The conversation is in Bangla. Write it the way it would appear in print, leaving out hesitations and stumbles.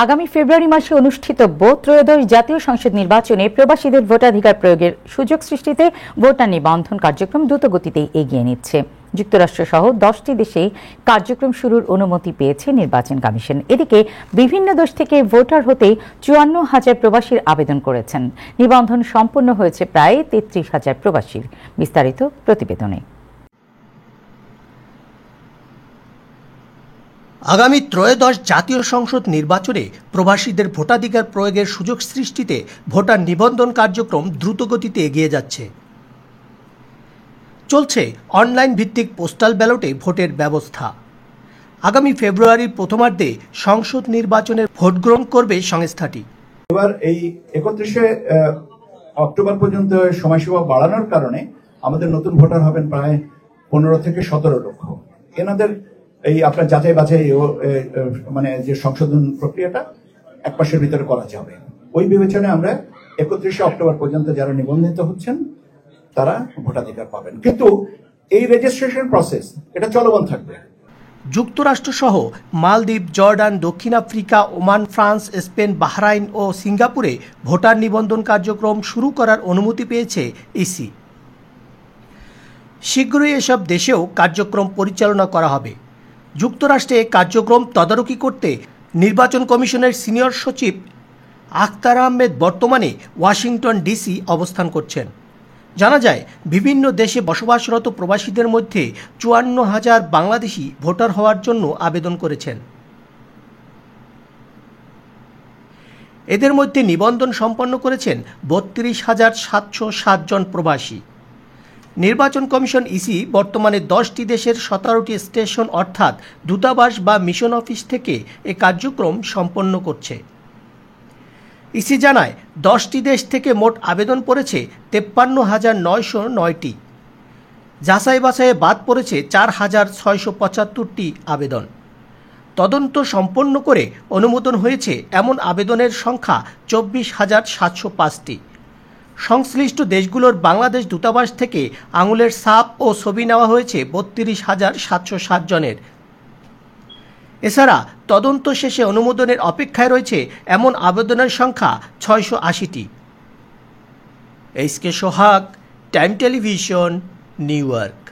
আগামী ফেব্রুয়ারি মাসে অনুষ্ঠিতব্য ত্রয়োদশ জাতীয় সংসদ নির্বাচনে প্রবাসীদের ভোটাধিকার প্রয়োগের সুযোগ সৃষ্টিতে ভোটার নিবন্ধন কার্যক্রম দ্রুতগতিতে এগিয়ে নিচ্ছে। যুক্তরাষ্ট্রসহ 10টি দেশে কার্যক্রম শুরুর অনুমতি পেয়েছে নির্বাচন কমিশন। এদিকে বিভিন্ন দেশ থেকে ভোটার হতে 54,000 প্রবাসীর আবেদন করেছেন। নিবন্ধন সম্পন্ন হয়েছে প্রায় 33,000 প্রবাসীর। বিস্তারিত প্রতিবেদনে। আগামী ত্রয়োদশ জাতীয় সংসদ নির্বাচনে প্রবাসীদের ভোটাধিকার প্রয়োগের সুযোগ সৃষ্টিতে ভোটার নিবন্ধন কার্যক্রম দ্রুতগতিতে এগিয়ে যাচ্ছে। চলছে অনলাইন ভিত্তিক পোস্টাল ব্যালটে ভোটের ব্যবস্থা। আগামী ফেব্রুয়ারির প্রথমার্ধে সংসদ নির্বাচনের ভোট গ্রহণ করবে সংস্থাটি। এবার এই 31শে অক্টোবর পর্যন্ত সময়সীমা বাড়ানোর কারণে আমাদের নতুন ভোটার হবেন প্রায় 15 থেকে 17 লক্ষ। এনাদের এই আপনার যাচাই বাছাই মানে যে সংশোধন প্রক্রিয়াটা এক মাসের ভিতরে করা যাবে, ওই বিবেচনায় আমরা 31শে অক্টোবর পর্যন্ত যারা নিবন্ধিত হচ্ছেন তারা ভোটাধিকার পাবেন। কিন্তু এই রেজিস্ট্রেশন প্রসেস এটা চলমান থাকবে। যুক্তরাষ্ট্রসহ মালদ্বীপ, জর্ডান, দক্ষিণ Africa, Oman, France, Spain, Bahrain ও সিঙ্গাপুরে ভোটার নিবন্ধন কার্যক্রম শুরু করার অনুমতি পেয়েছে ইসি। শীঘ্রই এসব দেশেও কার্যক্রম পরিচালনা করা হবে। যুক্তরাষ্ট্রে কার্যক্রম তদারকি করতে নির্বাচন কমিশনের সিনিয়র সচিব আখতার আহমেদ বর্তমানে ওয়াশিংটন ডিসি অবস্থান করছেন। জানা যায়, বিভিন্ন দেশে বসবাসরত প্রবাসীদের মধ্যে 54,000 বাংলাদেশি ভোটার হওয়ার জন্য আবেদন করেছেন। এদের মধ্যে নিবন্ধন সম্পন্ন করেছেন 32,707 জন প্রবাসী। নির্বাচন কমিশন ইসি বর্তমানে 10টি দেশের 17টি স্টেশন অর্থাৎ দূতাবাস বা মিশন অফিস থেকে এ কার্যক্রম সম্পন্ন করছে। ইসি জানায়, 10টি দেশ থেকে মোট আবেদন পড়েছে 53,909টি। যাচাই বাছাইয়ে বাদ পড়েছে 4,675টি আবেদন। তদন্ত সম্পন্ন করে অনুমোদন হয়েছে এমন আবেদনের সংখ্যা 24,705টি। সংশ্লিষ্ট দেশগুলোর বাংলাদেশ দূতাবাস থেকে আঙুলের ছাপ ও ছবি নেওয়া হয়েছে 32,707 জনের। এছাড়া তদন্ত শেষে অনুমোদনের অপেক্ষায় রয়েছে এমন আবেদনের সংখ্যা 680টি। এইচ কে সোহাগ, টাইম টেলিভিশন, নিউ ইয়র্ক।